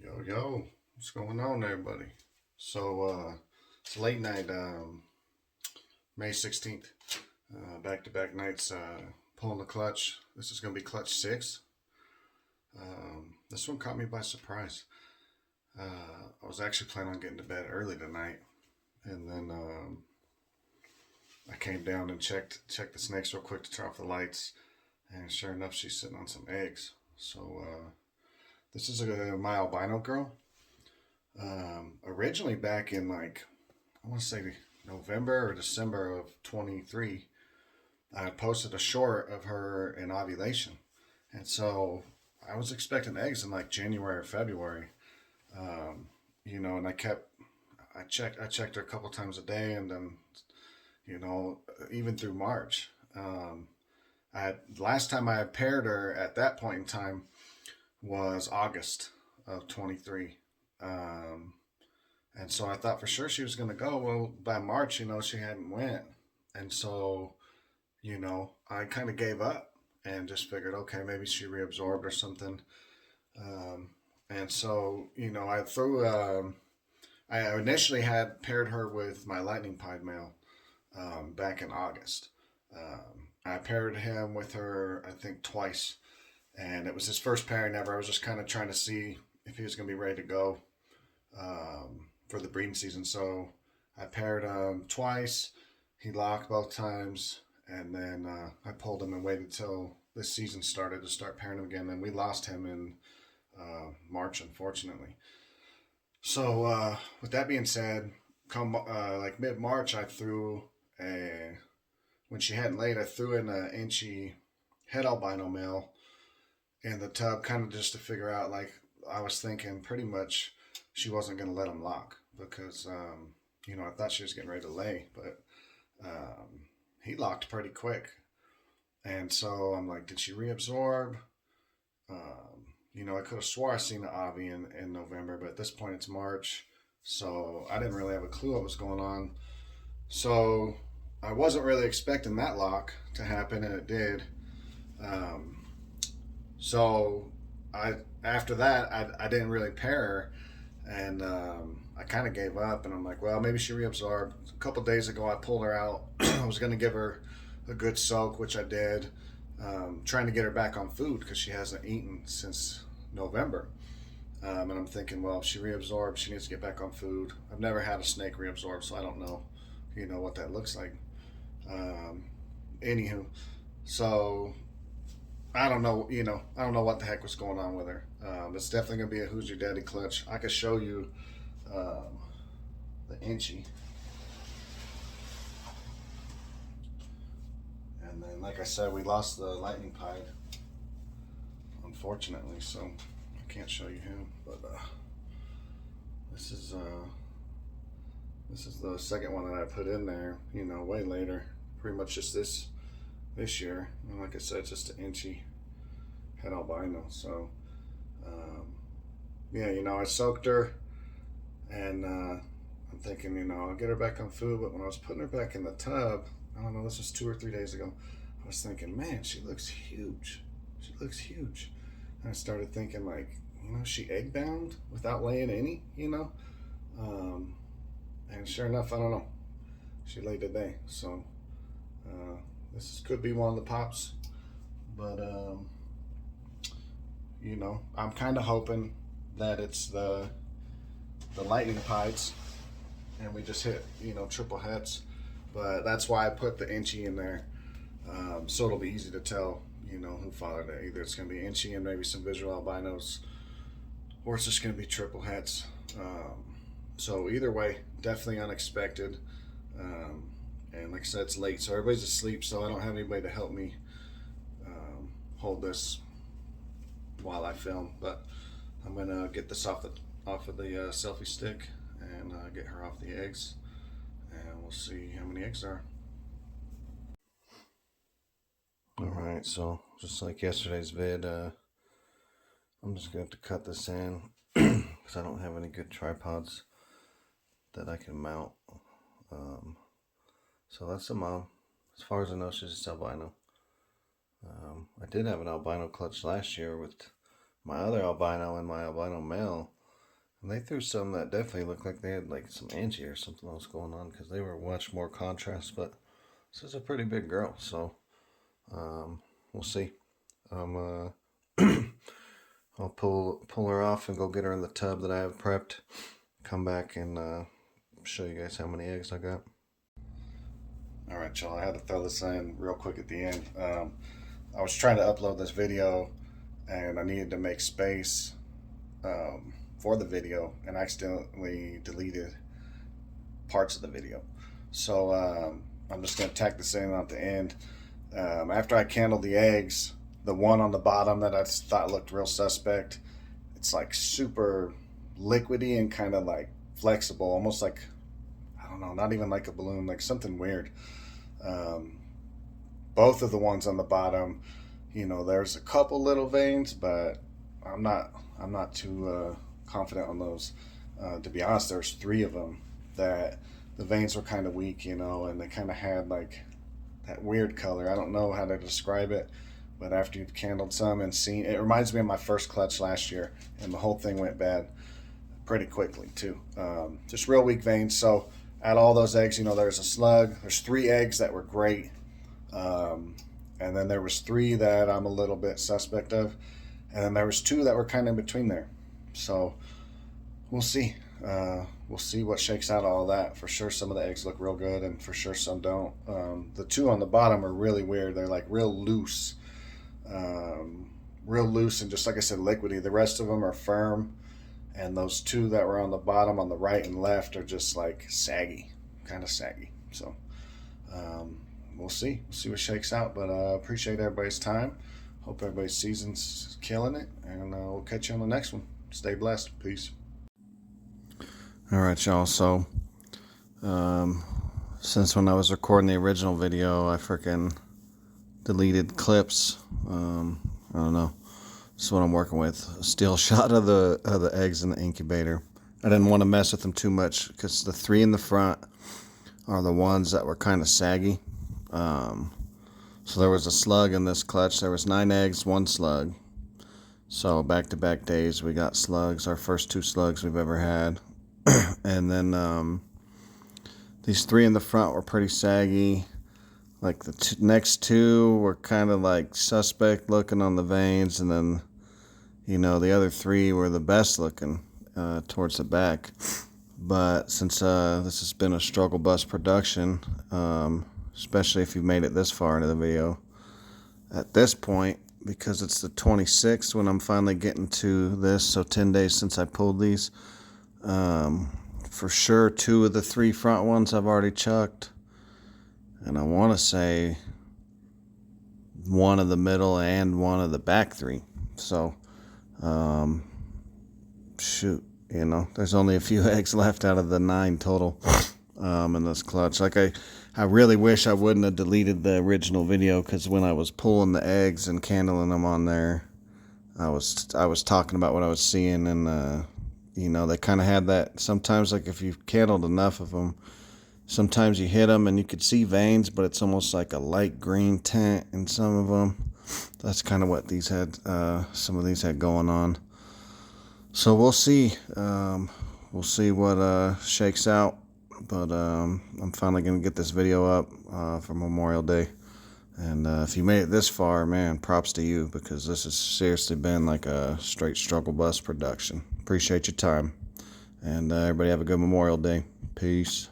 Yo, yo, what's going on, everybody? It's late night, May 16th, back to back nights, pulling the clutch. This is going to be clutch six. This one caught me by surprise. I was actually planning on getting to bed early tonight, and then I came down and checked the snakes real quick to turn off the lights, and sure enough, she's sitting on some eggs. This is my albino girl. Originally back in I want to say November or December of 23, I posted a short of her in ovulation. And so I was expecting eggs in January or February. And I checked her a couple times a day, and then, even through March. Last time I had paired her at that point in time was August of 23. And so I thought for sure she was going to go. Well, by March, she hadn't went. And so, I kind of gave up and just figured, okay, maybe she reabsorbed or something. And so, I initially had paired her with my lightning pied male back in August. I paired him with her, I think, twice. And it was his first pairing ever. I was just kind of trying to see if he was going to be ready to go for the breeding season. So I paired him twice. He locked both times. And then I pulled him and waited till this season started to start pairing him again. And we lost him in March, unfortunately. So with that being said, come mid-March, when she hadn't laid, I threw in an Enchi head albino male in the tub, kind of just to figure out, I was thinking pretty much she wasn't going to let him lock because, I thought she was getting ready to lay, but he locked pretty quick. And so I'm like, did she reabsorb? I could have swore I seen the Avi in November, but at this point it's March, so I didn't really have a clue what was going on. So I wasn't really expecting that lock to happen, and it did. So after that, I didn't really pair her, and I kind of gave up, and I'm like, well, maybe she reabsorbed. A couple days ago, I pulled her out. I was going to give her a good soak, which I did, trying to get her back on food because she hasn't eaten since November. And I'm thinking, well, if she reabsorbed, she needs to get back on food. I've never had a snake reabsorb, so I don't know, what that looks like. Anywho, so I don't know, I don't know what the heck was going on with her. It's definitely going to be a Who's Your Daddy clutch. I could show you the Enchi. And then, like I said, we lost the lightning pied, unfortunately, so I can't show you him. But this is the second one that I put in there, way later. Pretty much just this year. And like I said, it's just an Enchi head albino. So, I soaked her, and I'm thinking, I'll get her back on food. But when I was putting her back in the tub, I don't know, this was 2 or 3 days ago, I was thinking, man, she looks huge. She looks huge. And I started thinking, she egg bound without laying any, and sure enough, I don't know, she laid today. So this could be one of the pops, but I'm kind of hoping that it's the lightning pieds and we just hit triple heads. But that's why I put the Enchi in there, so it'll be easy to tell who fathered it. Either it's going to be Enchi and maybe some visual albinos, or it's just going to be triple heads. So either way, definitely unexpected. And like I said, it's late, so everybody's asleep, so I don't have anybody to help me hold this while I film. But I'm gonna get this off of the selfie stick and get her off the eggs, and we'll see how many eggs there are. Alright, so just like yesterday's vid, I'm just going to have to cut this in because I don't have any good tripods that I can mount. So that's the mom. As far as I know, she's just albino. I did have an albino clutch last year with my other albino and my albino male, And they threw some that definitely looked like they had like some Enchi or something else going on, because they were much more contrast. But this is a pretty big girl, so we'll see. I'll pull her off and go get her in the tub that I have prepped. Come back and show you guys how many eggs I got. All right, y'all. I had to throw this in real quick at the end. I was trying to upload this video, and I needed to make space for the video, and accidentally deleted parts of the video. So I'm just going to tack this in at the end. After I candled the eggs, the one on the bottom that I thought looked real suspect, it's like super liquidy and kind of like flexible, almost like, I don't know, not even like a balloon, like something weird. Both of the ones on the bottom, you know, there's a couple little veins, but I'm not too confident on those. To be honest, there's 3 of them that the veins were kind of weak, you know, and they kind of had like that weird color. I don't know how to describe it, but after you've candled some and seen, it reminds me of my first clutch last year, and the whole thing went bad pretty quickly too. Just real weak veins. So out of all those eggs, you know, there's a slug. There's 3 eggs that were great, and then there was 3 that I'm a little bit suspect of, and then there was 2 that were kind of in between there. So we'll see. We'll see what shakes out of all that. For sure, some of the eggs look real good, and for sure some don't. The 2 on the bottom are really weird. They're like real loose and just like I said, liquidy. The rest of them are firm, and those 2 that were on the bottom on the right and left are just like saggy, kind of saggy. So we'll see what shakes out, but appreciate everybody's time. Hope everybody's season's killing it, and we'll catch you on the next one. Stay blessed. Peace. All right, y'all. So since when I was recording the original video, I freaking deleted clips. I don't know. This is what I'm working with. A still shot of the eggs in the incubator. I didn't want to mess with them too much because the 3 in the front are the ones that were kind of saggy. So there was a slug in this clutch. There was 9 eggs, 1 slug. So back-to-back days we got slugs. Our first 2 slugs we've ever had. And then these 3 in the front were pretty saggy. Like the next 2 were kind of like suspect looking on the veins, and then, you know, the other 3 were the best looking towards the back. But since this has been a struggle bus production, especially if you've made it this far into the video, at this point, because it's the 26th when I'm finally getting to this, so 10 days since I pulled these, for sure 2 of the 3 front ones I've already chucked. And I want to say 1 of the middle and 1 of the back 3. So, shoot, you know, there's only a few eggs left out of the 9 total in this clutch. Like, I really wish I wouldn't have deleted the original video, because when I was pulling the eggs and candling them on there, I was talking about what I was seeing, and, you know, they kind of had that, sometimes, like, if you've candled enough of them, sometimes you hit them and you could see veins, but it's almost like a light green tint in some of them. That's kind of what these had, some of these had going on. So we'll see. We'll see what shakes out. But I'm finally going to get this video up for Memorial Day. And if you made it this far, man, props to you, because this has seriously been like a straight struggle bus production. Appreciate your time. And everybody have a good Memorial Day. Peace.